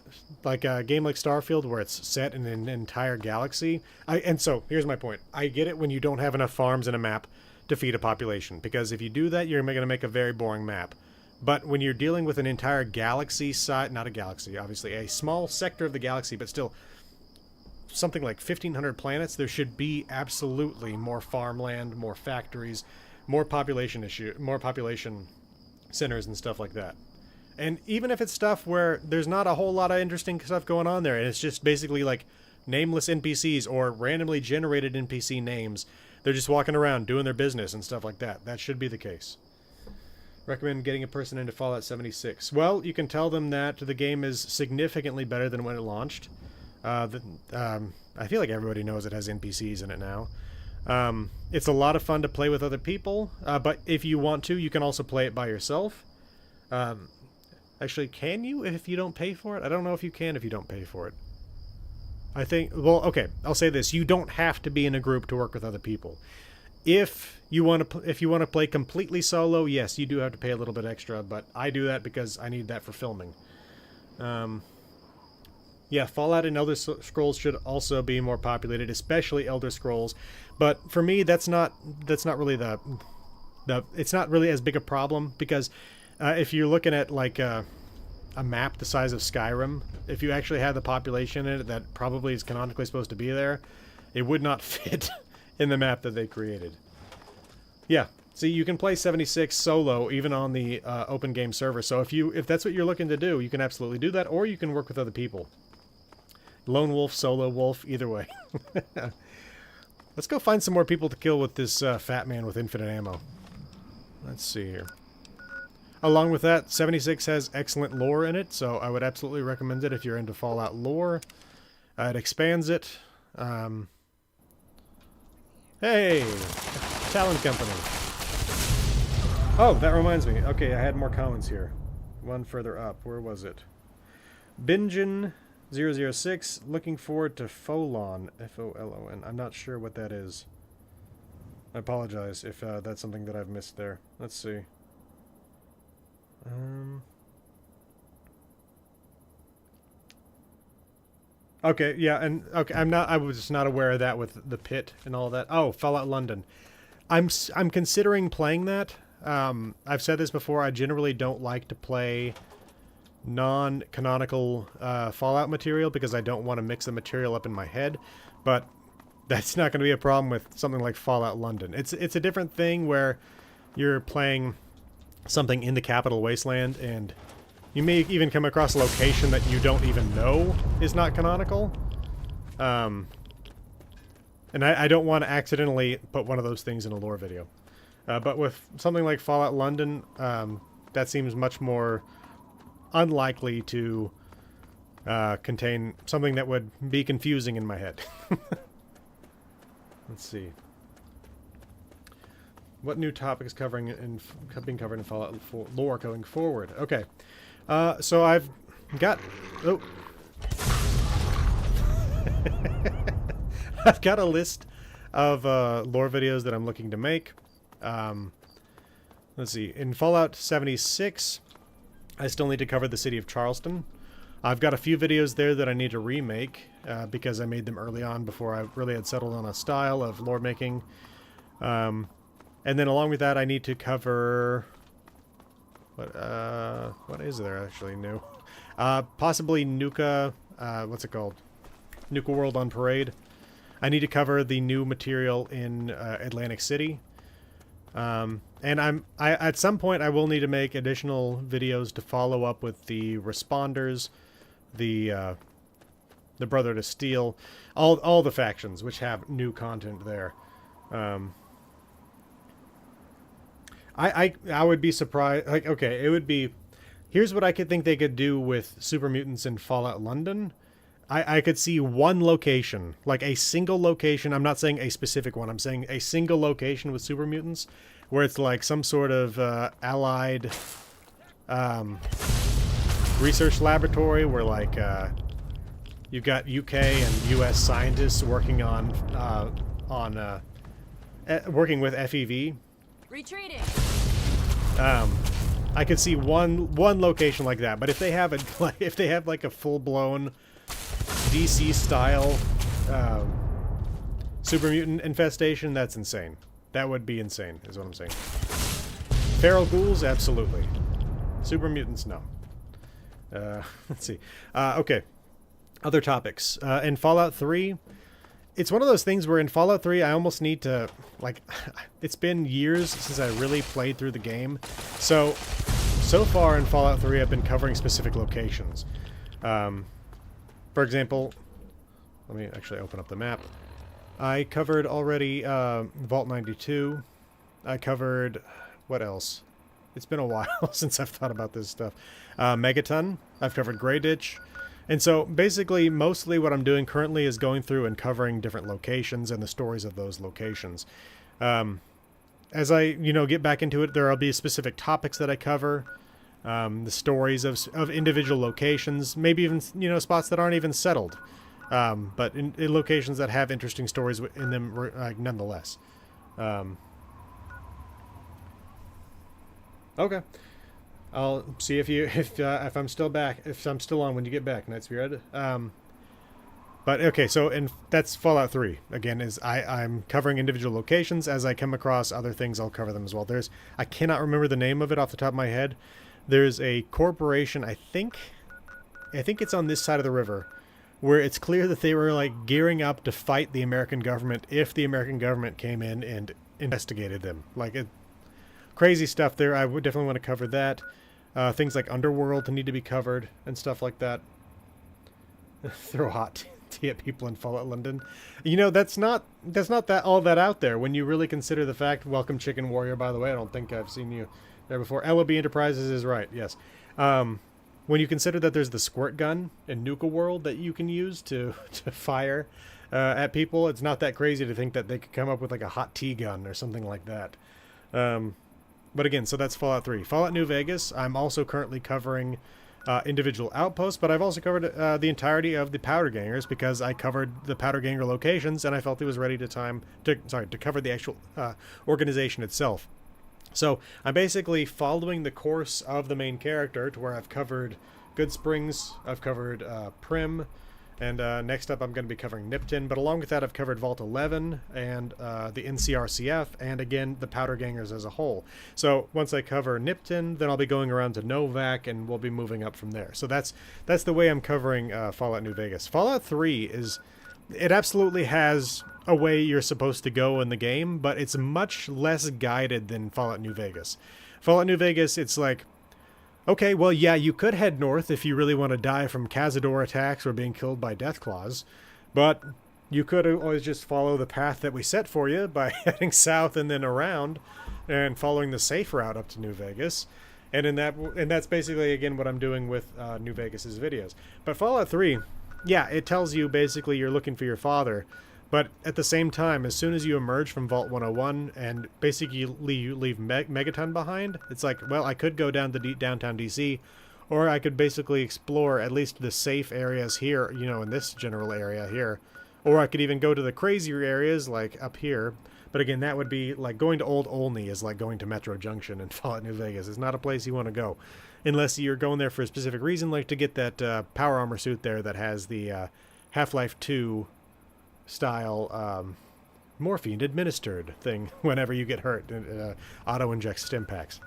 like a game like Starfield, where it's set in an entire galaxy, and so here's my point. I get it when you don't have enough farms in a map to feed a population, because if you do that, you're going to make a very boring map. But when you're dealing with an entire galaxy side, not a galaxy, obviously, a small sector of the galaxy, but still something like 1,500 planets, there should be absolutely more farmland, more factories, more population centers and stuff like that. And even if it's stuff where there's not a whole lot of interesting stuff going on there, and it's just basically like nameless NPCs or randomly generated NPC names, they're just walking around doing their business and stuff like that. That should be the case. Recommend getting a person into Fallout 76. Well, you can tell them that the game is significantly better than when it launched. I feel like everybody knows it has NPCs in it now. It's a lot of fun to play with other people, but if you want to, you can also play it by yourself. Actually, can you if you don't pay for it? I don't know if you can if you don't pay for it. I think, well, okay, I'll say this. You don't have to be in a group to work with other people. If you want to play completely solo, yes, you do have to pay a little bit extra, but I do that because I need that for filming. Yeah, Fallout and Elder Scrolls should also be more populated, especially Elder Scrolls. But for me, that's not really the it's not really as big a problem because if you're looking at like a map the size of Skyrim, if you actually had the population in it that probably is canonically supposed to be there, it would not fit in the map that they created. Yeah, see, you can play 76 solo even on the open game server. So if that's what you're looking to do, you can absolutely do that, or you can work with other people. Lone wolf, solo wolf, either way. Let's go find some more people to kill with this fat man with infinite ammo. Let's see here. Along with that, 76 has excellent lore in it, so I would absolutely recommend it if you're into Fallout lore. It expands it. Hey! Talon Company. Oh, that reminds me. Okay, I had more comments here. One further up. Where was it? Binjin006, looking forward to Folon. F-O-L-O-N. I'm not sure what that is. I apologize if that's something that I've missed there. Let's see. Okay, yeah, and okay, I was just not aware of that with the pit and all that. Oh, Fallout London. I'm considering playing that. I've said this before, I generally don't like to play non-canonical Fallout material because I don't want to mix the material up in my head, but that's not going to be a problem with something like Fallout London. It's a different thing where you're playing something in the Capital Wasteland, and you may even come across a location that you don't even know is not canonical. And I don't want to accidentally put one of those things in a lore video. But with something like Fallout London, that seems much more unlikely to contain something that would be confusing in my head. Let's see. What new topic is being covered in Fallout lore going forward? Okay. So I've got... Oh. I've got a list of lore videos that I'm looking to make. Let's see. In Fallout 76, I still need to cover the city of Charleston. I've got a few videos there that I need to remake because I made them early on before I really had settled on a style of lore making. And then along with that, I need to cover... What is there actually new? Possibly Nuka... what's it called? Nuka World on Parade. I need to cover the new material in Atlantic City. And at some point I will need to make additional videos to follow up with the Responders, the Brother to Steel, all the factions which have new content there. I would be surprised. Like, okay, it would be... Here's what I could think they could do with Super Mutants in Fallout London. I could see one location, like a single location. I'm not saying a specific one. I'm saying a single location with Super Mutants, where it's like some sort of allied research laboratory, where like you've got UK and US scientists working on working with FEV. Retreating. I could see one location like that, but if they have like a full-blown DC style super mutant infestation, that's insane. That would be insane, is what I'm saying. Feral ghouls, absolutely. Super mutants, no. Let's see. Okay. Other topics. In Fallout 3, it's one of those things where in Fallout 3 I almost need to, like, it's been years since I really played through the game. So far in Fallout 3 I've been covering specific locations. For example, let me actually open up the map. I covered already Vault 92. I covered... what else? It's been a while since I've thought about this stuff. Megaton. I've covered Grey Ditch. And so, basically, mostly what I'm doing currently is going through and covering different locations and the stories of those locations. As I, get back into it, there will be specific topics that I cover. The stories of individual locations, maybe even, spots that aren't even settled. But in locations that have interesting stories in them, nonetheless. Okay. I'll see if you if I'm still back, if I'm still on when you get back, Nightspeed. But okay, so and that's Fallout 3. Again, is I'm covering individual locations. As I come across other things, I'll cover them as well. I cannot remember the name of it off the top of my head. There's a corporation, I think it's on this side of the river, where it's clear that they were like gearing up to fight the American government if the American government came in and investigated them. Crazy stuff there. I would definitely want to cover that. Things like Underworld need to be covered and stuff like that. Throw hot tea at people in Fallout London. You know, that's not that all that out there when you really consider the fact. Welcome, Chicken Warrior. By the way, I don't think I've seen you there before. LOB Enterprises is right. Yes. When you consider that there's the squirt gun in Nuka World that you can use to fire at people, it's not that crazy to think that they could come up with like a hot tea gun or something like that. But again, so that's Fallout 3. Fallout New Vegas, I'm also currently covering individual outposts, but I've also covered the entirety of the Powder Gangers because I covered the Powder Ganger locations and I felt it was ready to cover the actual organization itself. So I'm basically following the course of the main character to where I've covered Goodsprings, I've covered Prim, and next up I'm going to be covering Nipton, but along with that I've covered Vault 11 and the NCRCF, and again the Powder Gangers as a whole. So once I cover Nipton, then I'll be going around to Novac and we'll be moving up from there. So that's the way I'm covering Fallout New Vegas. Fallout 3 it absolutely has a way you're supposed to go in the game, but it's much less guided than Fallout New Vegas. Fallout New Vegas, it's like, okay, well, yeah, you could head north if you really want to die from Cazador attacks or being killed by Deathclaws, but you could always just follow the path that we set for you by heading south and then around and following the safe route up to New Vegas. And that's basically, again, what I'm doing with New Vegas's videos. But Fallout 3, yeah, it tells you basically you're looking for your father, but at the same time, as soon as you emerge from Vault 101 and basically you leave Megaton behind, it's like, well, I could go down to downtown DC, or I could basically explore at least the safe areas here, you know, in this general area here, or I could even go to the crazier areas like up here. But again, that would be like going to Old Olney is like going to Metro Junction in Fallout New Vegas. It's not a place you want to go unless you're going there for a specific reason, like to get that power armor suit there that has the Half-Life 2 style morphine administered thing whenever you get hurt. Auto-inject stim packs.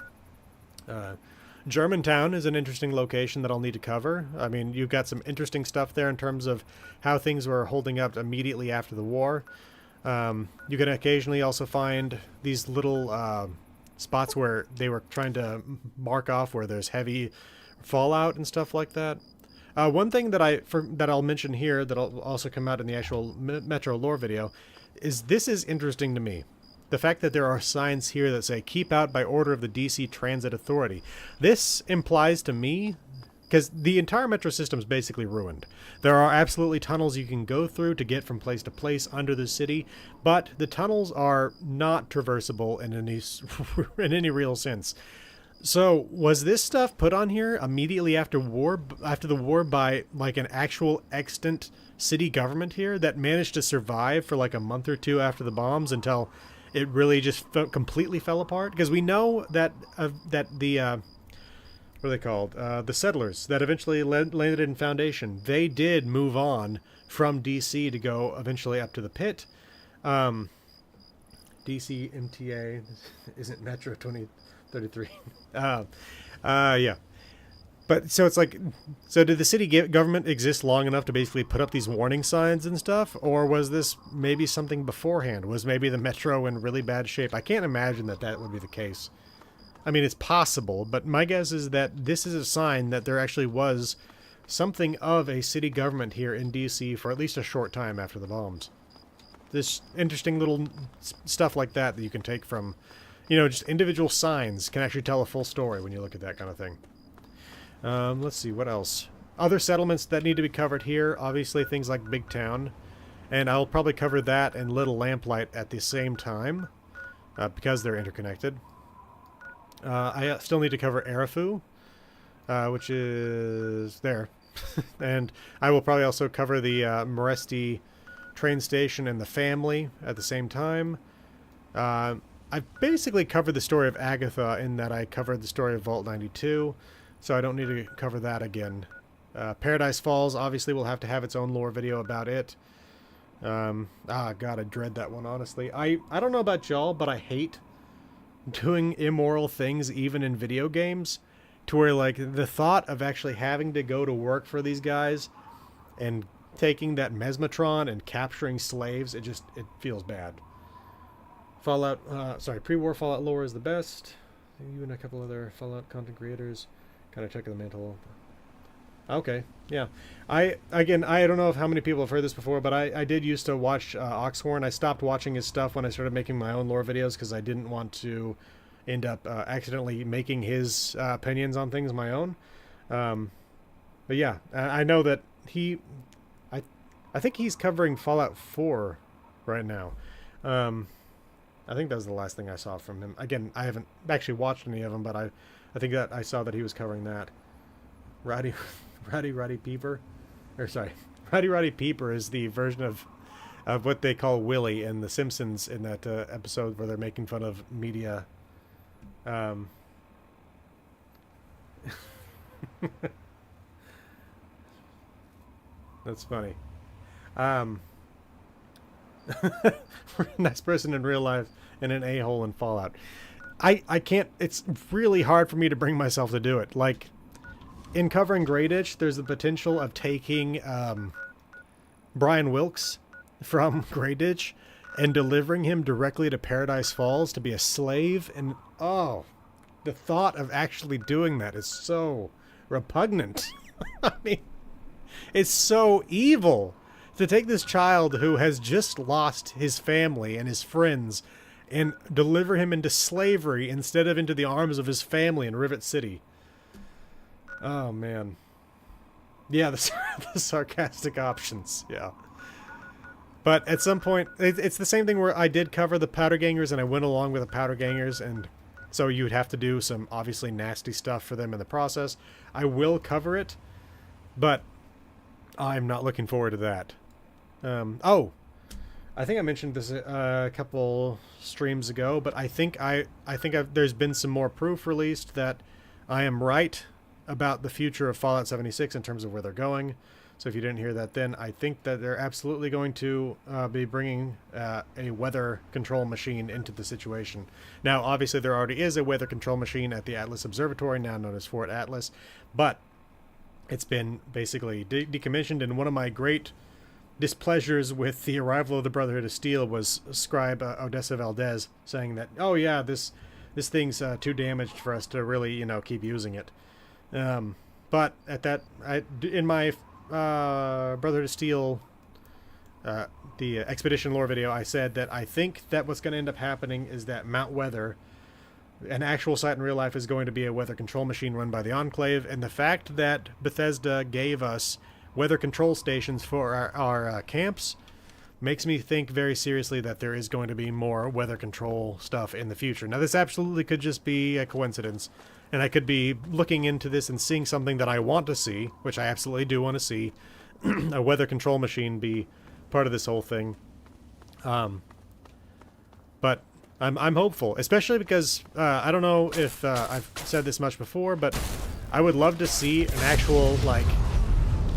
Germantown is an interesting location that I'll need to cover. I mean, you've got some interesting stuff there in terms of how things were holding up immediately after the war. You can occasionally also find these little spots where they were trying to mark off where there's heavy fallout and stuff like that. One thing that I'll mention here that'll also come out in the actual Metro lore video is this is interesting to me. The fact that there are signs here that say keep out by order of the DC Transit Authority. This implies to me, because the entire metro system is basically ruined. There are absolutely tunnels you can go through to get from place to place under the city, but the tunnels are not traversable in any real sense. So was this stuff put on here immediately after the war by like an actual extant city government here that managed to survive for like a month or two after the bombs until it really just completely fell apart? Because we know that the what are they called? The settlers that eventually landed in Foundation, they did move on from DC to go eventually up to the pit. DC MTA isn't Metro 2033. Yeah. But so it's like, so did the city government exist long enough to basically put up these warning signs and stuff? Or was this maybe something beforehand? Was maybe the Metro in really bad shape? I can't imagine that would be the case. I mean, it's possible, but my guess is that this is a sign that there actually was something of a city government here in DC for at least a short time after the bombs. This interesting little stuff like that you can take from, you know, just individual signs can actually tell a full story when you look at that kind of thing. Let's see, what else? Other settlements that need to be covered here, obviously things like Big Town, and I'll probably cover that and Little Lamplight at the same time, because they're interconnected. I still need to cover Arafu, which is there. And I will probably also cover the Moresti train station and the family at the same time. I've basically covered the story of Agatha in that I covered the story of Vault 92, so I don't need to cover that again. Paradise Falls obviously will have to have its own lore video about it. God, I dread that one, honestly. I don't know about y'all, but I hate doing immoral things even in video games, to where, like, the thought of actually having to go to work for these guys and taking that mesmatron and capturing slaves, it feels bad. Fallout, pre-war Fallout lore is the best. You and a couple other Fallout content creators kind of checking the mantle. Okay, yeah. I don't know how many people have heard this before, but I did used to watch Oxhorn. I stopped watching his stuff when I started making my own lore videos because I didn't want to end up accidentally making his opinions on things my own. But yeah, I know that I think he's covering Fallout 4 right now. I think that was the last thing I saw from him. Again, I haven't actually watched any of them, but I think that I saw that he was covering that. Roddy Peeper? Or sorry, Roddy Peeper is the version of what they call Willie in The Simpsons in that episode where they're making fun of media. That's funny. Nice person in real life and an a-hole in Fallout. I can't, it's really hard for me to bring myself to do it. Like, in covering Greyditch, there's the potential of taking Brian Wilkes from Greyditch and delivering him directly to Paradise Falls to be a slave, and oh, the thought of actually doing that is so repugnant. I mean, it's so evil to take this child who has just lost his family and his friends and deliver him into slavery instead of into the arms of his family in Rivet City. Oh, man. Yeah, the sarcastic options, yeah. But at some point, it's the same thing where I did cover the Powder Gangers and I went along with the Powder Gangers, and so you would have to do some obviously nasty stuff for them in the process. I will cover it, but I'm not looking forward to that. I think I mentioned this a couple streams ago, but I think there's been some more proof released that I am right about the future of Fallout 76 in terms of where they're going. So if you didn't hear that then, I think that they're absolutely going to be bringing a weather control machine into the situation. Now, obviously, there already is a weather control machine at the Atlas Observatory, now known as Fort Atlas, but it's been basically decommissioned, and one of my great displeasures with the arrival of the Brotherhood of Steel was Scribe Odessa Valdez saying that, oh yeah, this thing's too damaged for us to really, keep using it. But at that, in my Brotherhood of Steel, the Expedition lore video, I said that I think that what's going to end up happening is that Mount Weather, an actual site in real life, is going to be a weather control machine run by the Enclave, and the fact that Bethesda gave us weather control stations for our camps makes me think very seriously that there is going to be more weather control stuff in the future. Now, this absolutely could just be a coincidence, and I could be looking into this and seeing something that I want to see, which I absolutely do want to see, a weather control machine be part of this whole thing. But I'm hopeful, especially because I don't know if I've said this much before, but I would love to see an actual, like,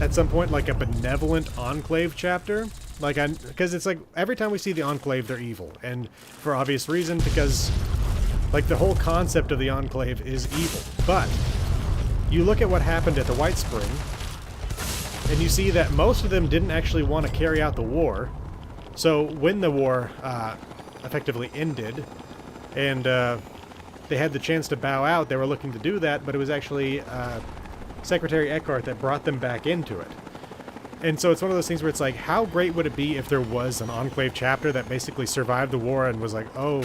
at some point, like a benevolent Enclave chapter. Like, because it's like every time we see the Enclave, they're evil, and for obvious reason, because like the whole concept of the Enclave is evil. But you look at what happened at the White Spring, and you see that most of them didn't actually want to carry out the war. So when the war effectively ended, and they had the chance to bow out, they were looking to do that, but it was actually Secretary Eckhart that brought them back into it. And so it's one of those things where it's like, how great would it be if there was an Enclave chapter that basically survived the war and was like, oh,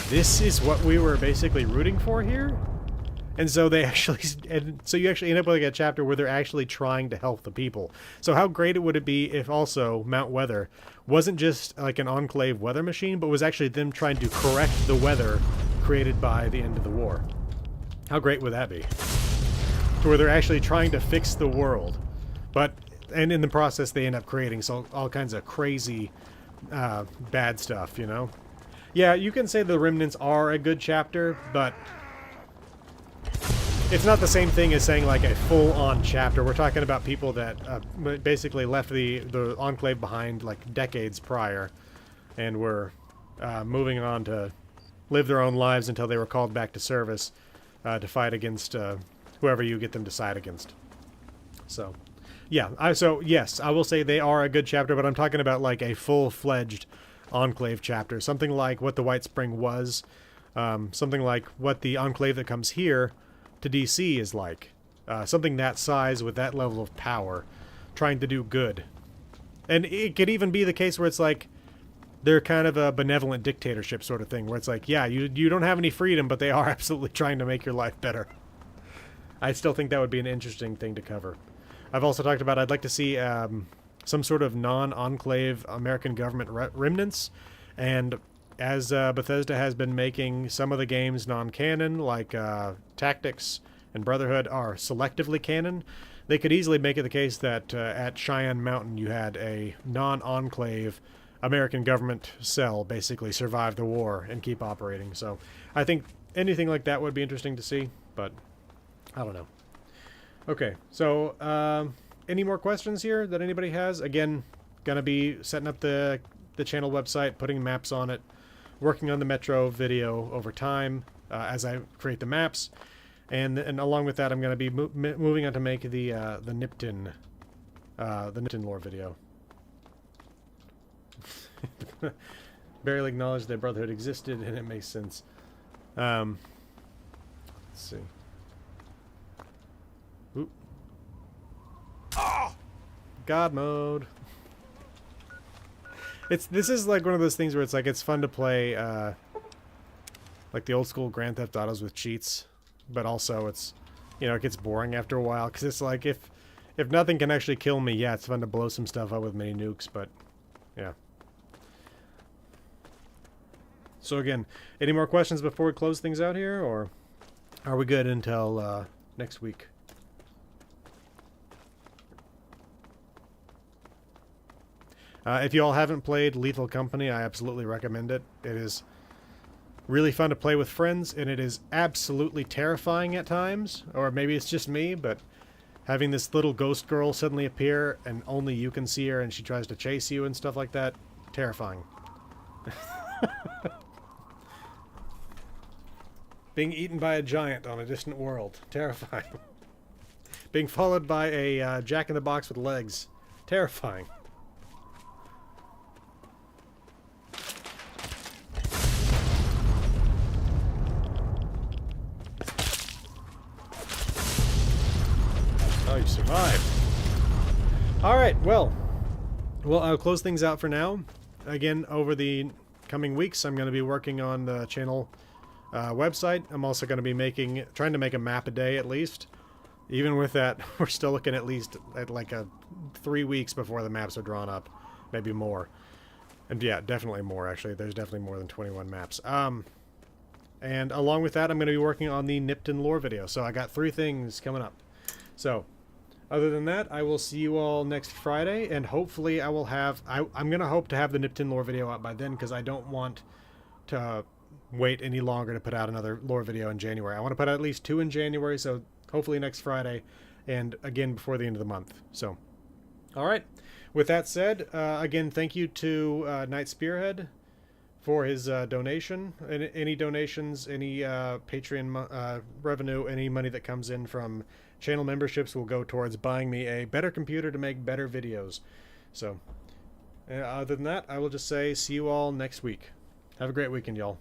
this is what we were basically rooting for here? And so they actually, and so you actually end up with like a chapter where they're actually trying to help the people. So how great would it be if also Mount Weather wasn't just like an Enclave weather machine, but was actually them trying to correct the weather created by the end of the war? How great would that be? To where they're actually trying to fix the world, and in the process they end up creating all kinds of crazy bad stuff, Yeah, you can say the Remnants are a good chapter, but it's not the same thing as saying like a full-on chapter. We're talking about people that basically left the Enclave behind like decades prior, and were moving on to live their own lives until they were called back to service to fight against whoever you get them to side against. So, yeah. So yes, I will say they are a good chapter, but I'm talking about like a full-fledged Enclave chapter, something like what the White Spring was, something like what the Enclave that comes here to DC is like, something that size with that level of power, trying to do good. And it could even be the case where it's like they're kind of a benevolent dictatorship sort of thing, where it's like, yeah, you don't have any freedom, but they are absolutely trying to make your life better. I still think that would be an interesting thing to cover. I've also talked about I'd like to see some sort of non-Enclave American government remnants, and as Bethesda has been making some of the games non-canon, like Tactics and Brotherhood are selectively canon, they could easily make it the case that at Cheyenne Mountain you had a non-Enclave American government cell basically survive the war and keep operating. So I think anything like that would be interesting to see, but I don't know. Okay, so any more questions here that anybody has? Again, gonna be setting up the channel website, putting maps on it, working on the Metro video over time as I create the maps, and along with that, I'm gonna be moving on to make the Nipton lore video. Barely acknowledged that Brotherhood existed, and it makes sense. Let's see. Oop. Oh! God mode. This is like one of those things where it's like it's fun to play like the old school Grand Theft Autos with cheats, but also it's, you know, it gets boring after a while because it's like if nothing can actually kill me, yeah, it's fun to blow some stuff up with mini nukes, but yeah. So again, any more questions before we close things out here, or are we good until next week? If you all haven't played Lethal Company, I absolutely recommend it. It is really fun to play with friends, and it is absolutely terrifying at times. Or maybe it's just me, but having this little ghost girl suddenly appear and only you can see her and she tries to chase you and stuff like that, terrifying. Being eaten by a giant on a distant world, terrifying. Being followed by a Jack-in-the-Box with legs, terrifying. Oh, you survived. Alright, well, I'll close things out for now. Again, over the coming weeks, I'm going to be working on the channel website. I'm also going to be trying to make a map a day at least. Even with that, we're still looking at least at like 3 weeks before the maps are drawn up. Maybe more. And yeah, definitely more, actually. There's definitely more than 21 maps. And along with that, I'm going to be working on the Nipton lore video. So I got 3 things coming up. So, other than that, I will see you all next Friday, and hopefully I will have... I'm going to hope to have the Nipton lore video out by then, because I don't want to wait any longer to put out another lore video in January. I want to put out at least 2 in January, so hopefully next Friday, and again before the end of the month. So, alright. With that said, again, thank you to Knight Spearhead for his donation. Any donations, any Patreon revenue, any money that comes in from channel memberships will go towards buying me a better computer to make better videos. So, other than that, I will just say see you all next week. Have a great weekend, y'all.